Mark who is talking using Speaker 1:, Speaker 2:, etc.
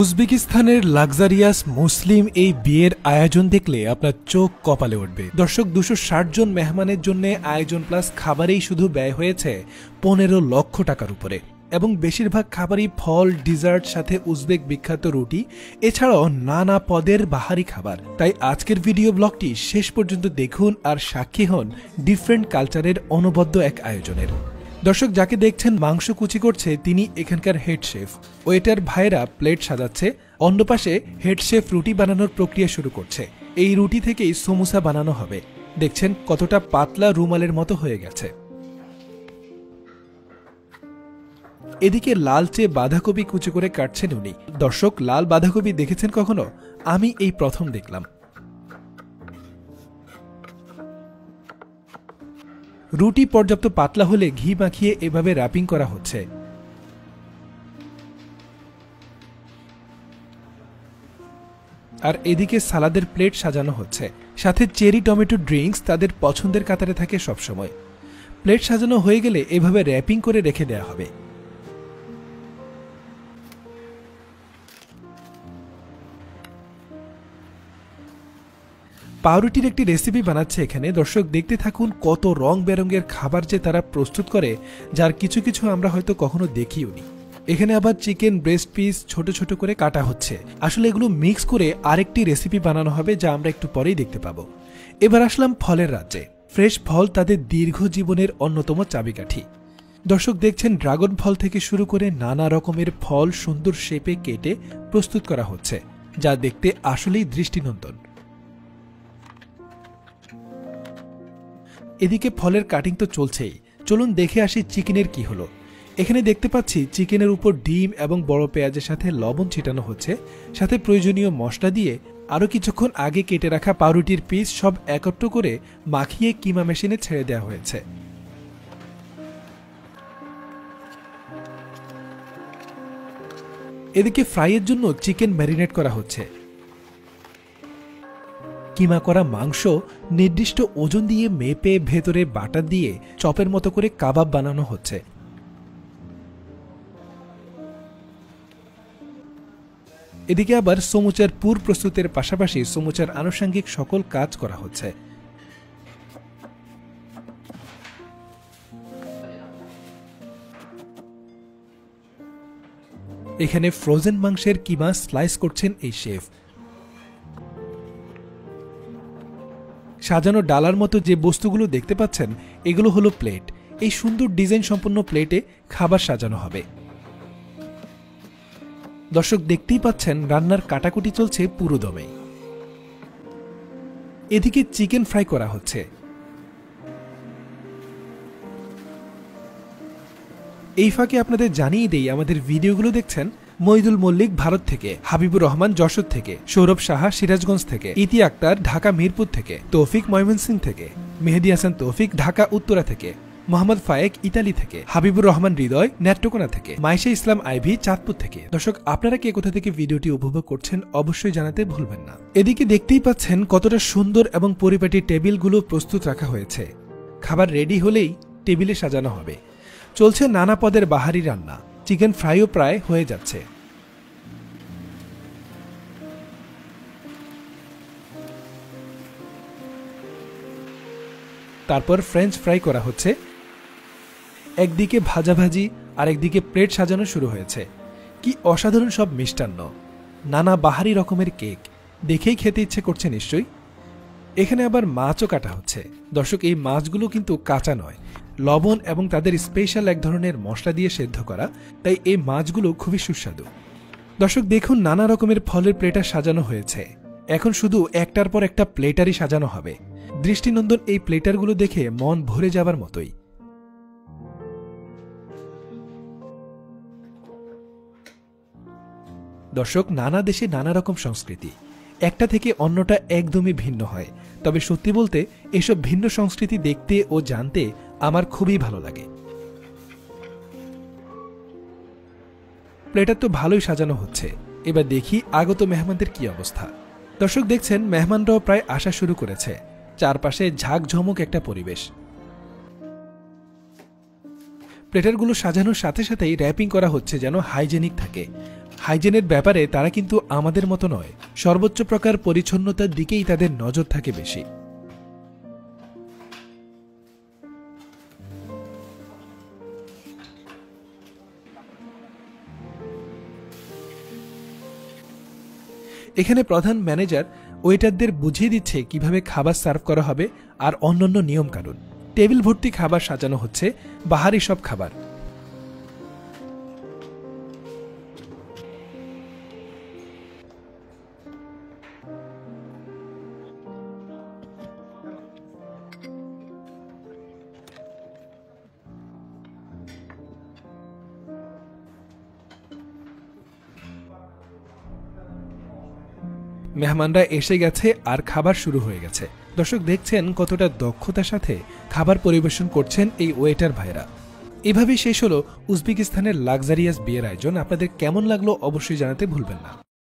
Speaker 1: উজবেকিস্তানের luxurious মুসলিম এই বিয়ের আয়োজন দেখলে আপনার চোখ কপালে উঠবে। দর্শক, 260 জন মেহমানের জন্য আয়োজন প্লাস খাবারেই শুধু ব্যয় হয়েছে 15 লক্ষ টাকার উপরে, এবং বেশিরভাগ খাবারই ফল, ডিজার্ট, সাথে উজবেক বিখ্যাত রুটি, এছাড়াও নানা পদের বাহারি খাবার। তাই আজকের ভিডিও ব্লগটি শেষ পর্যন্ত দেখুন আর সাক্ষী হন ডিফারেন্ট কালচারের অনবদ্য এক আয়োজনের। দর্শক, যাকে দেখছেন মাংস কুচি করছে তিনি এখানকার হেড শেফ। ওয়েটার ভাইরা প্লেট সাজাচ্ছে, অন্য পাশে হেড শেফ রুটি বানানোর প্রক্রিয়া শুরু করছে। এই রুটি থেকেই সমোসা বানানো হবে। দেখছেন কতটা পাতলা রুমালের মতো হয়ে গেছে। এদিকে লালচে বাঁধাকপি কুচি করে কাটছেন উনি। দর্শক, লাল বাঁধাকপি দেখেছেন কখনো? আমি এই প্রথম দেখলাম। রুটি পর্যাপ্ত পাতলা হলে ঘি মাখিয়ে এভাবে র্যাপিং করা হচ্ছে। আর এদিকে সালাদের প্লেট সাজানো হচ্ছে, সাথে চেরি টমেটো ড্রিঙ্কস তাদের পছন্দের কাতারে থাকে সবসময়। প্লেট সাজানো হয়ে গেলে এভাবে র্যাপিং করে রেখে দেওয়া হবে। পাউরুটির একটি রেসিপি বানাচ্ছে এখানে। দর্শক, দেখতে থাকুন কত রং বেরঙের খাবার যে তারা প্রস্তুত করে, যার কিছু কিছু আমরা হয়তো কখনো দেখিও নি। এখানে আবার চিকেন ব্রেস্ট পিস ছোট ছোট করে কাটা হচ্ছে। আসলে এগুলো মিক্স করে আরেকটি রেসিপি বানানো হবে, যা আমরা একটু পরেই দেখতে পাবো। এবার আসলাম ফলের রাজ্যে। ফ্রেশ ফল তাদের দীর্ঘ জীবনের অন্যতম চাবিকাঠি। দর্শক, দেখছেন ড্রাগন ফল থেকে শুরু করে নানা রকমের ফল সুন্দর শেপে কেটে প্রস্তুত করা হচ্ছে, যা দেখতে আসলেই দৃষ্টিনন্দন। এদিকে ফলের কাটিং তো চলছেই, চলুন দেখে আসি চিকেনের কি হলো। এখানে দেখতে পাচ্ছি চিকেনের উপর ডিম এবং বড় পেঁয়াজের সাথে লবণ ছিটানো হচ্ছে, সাথে প্রয়োজনীয় মশলা দিয়ে আরও কিছুক্ষণ আগে কেটে রাখা পাউরুটির পিস সব একত্র করে মাখিয়ে কিমা মেশিনে ছেড়ে দেওয়া হয়েছে। এদিকে ফ্রাইয়ের জন্য চিকেন ম্যারিনেট করা হচ্ছে। কিমা করা মাংস নির্দিষ্ট ওজন দিয়ে মেপে ভেতরে বাটার দিয়ে চপের মতো করে কাবাব বানানো হচ্ছে। এদিকে আবার সমুচার পুর প্রস্তুতের পাশাপাশি সমুচার আনুষঙ্গিক সকল কাজ করা হচ্ছে। এখানে ফ্রোজেন মাংসের কিমা স্লাইস করছেন এই শেফ। সাজানো ডালার মতো যে বস্তুগুলো দেখতে পাচ্ছেন এগুলো হলো প্লেট। এই সুন্দর ডিজাইন সম্পন্ন প্লেটে খাবার সাজানো হবে। দর্শক, দেখতেই পাচ্ছেন রান্নার কাটাকুটি চলছে পুরো দমে। এদিকে চিকেন ফ্রাই করা হচ্ছে। এই ফাঁকে আপনাদের জানিয়ে দেই, আমাদের ভিডিওগুলো দেখছেন মইদুল মল্লিক ভারত থেকে, হাবিবুর রহমান যশোর থেকে, সৌরভ সাহা সিরাজগঞ্জ থেকে, ইতি আক্তার ঢাকা মিরপুর থেকে, তৌফিক ময়মনসিংহ থেকে, মেহেদি হাসান তৌফিক ঢাকা উত্তরা থেকে, মোহাম্মদ ফায়েক ইতালি থেকে, হাবিবুর রহমান হৃদয় নেত্রকোনা থেকে, মাইশা ইসলাম আইভি চাঁদপুর থেকে। দর্শক, আপনারা কে কোথা থেকে ভিডিওটি উপভোগ করছেন অবশ্যই জানাতে ভুলবেন না। এদিকে দেখতেই পাচ্ছেন কতটা সুন্দর এবং পরিপাটি টেবিলগুলো প্রস্তুত রাখা হয়েছে। খাবার রেডি হলেই টেবিলে সাজানো হবে। চলছে নানা পদের বাহারি রান্না। চিকেন ফ্রাইও প্রায় হয়ে যাচ্ছে। তারপর ফ্রেঞ্চ ফ্রাই করা হচ্ছে। একদিকে ভাজাভাজি আর একদিকে প্লেট সাজানো শুরু হয়েছে। কি অসাধারণ সব মিষ্টান্ন, নানা বাহারি রকমের কেক, দেখেই খেতে ইচ্ছে করছে নিশ্চয়ই। এখানে আবার মাছও কাটা হচ্ছে। দর্শক, এই মাছগুলো কিন্তু কাঁচা নয়, লবণ এবং তাদের স্পেশাল এক ধরনের মশলা দিয়ে সেদ্ধ করা, তাই এই মাছগুলো খুবই সুস্বাদু। দর্শক, দেখুন নানা রকমের ফলের প্লেটার সাজানো হয়েছে। এখন শুধু একটার পর একটা প্লেটারই সাজানো হবে। দৃষ্টিনন্দন এই প্লেটারগুলো দেখে মন ভরে যাবার মতোই। দর্শক, নানা দেশে নানা রকম সংস্কৃতি, একটা থেকে অন্যটা একদমই ভিন্ন হয়। তবে সত্যি বলতে এসব ভিন্ন সংস্কৃতি দেখতে ও জানতে আমার খুবই ভালো লাগে। প্লেটার তো ভালোই সাজানো হচ্ছে। এবার দেখি আগত মেহমানদের কি অবস্থা। দর্শক, দেখছেন মেহমানরাও প্রায় আসা শুরু করেছে। চারপাশে ঝাঁকঝমক একটা পরিবেশ। প্লেটারগুলো সাজানোর সাথে সাথেই র্যাপিং করা হচ্ছে যেন হাইজেনিক থাকে। হাইজেনের ব্যাপারে তারা কিন্তু আমাদের মতো নয়, সর্বোচ্চ প্রকার পরিচ্ছন্নতার দিকেই তাদের নজর থাকে বেশি। এখানে প্রধান ম্যানেজার ওয়েটারদের বুঝিয়ে দিচ্ছে কিভাবে খাবার সার্ভ করা হবে আর অন্যান্য নিয়ম কানুন। টেবিল ভর্তি খাবার সাজানো হচ্ছে, বাহারি সব খাবার। মেহমানরা এসে গেছে আর খাবার শুরু হয়ে গেছে। দর্শক দেখছেন কতটা দক্ষতার সাথে খাবার পরিবেশন করছেন এই ওয়েটার ভাইরা। এভাবেই শেষ হলো উজবেকিস্তানের লাক্সারিয়াস বিয়ের আয়োজন। আপনাদের কেমন লাগলো অবশ্যই জানাতে ভুলবেন না।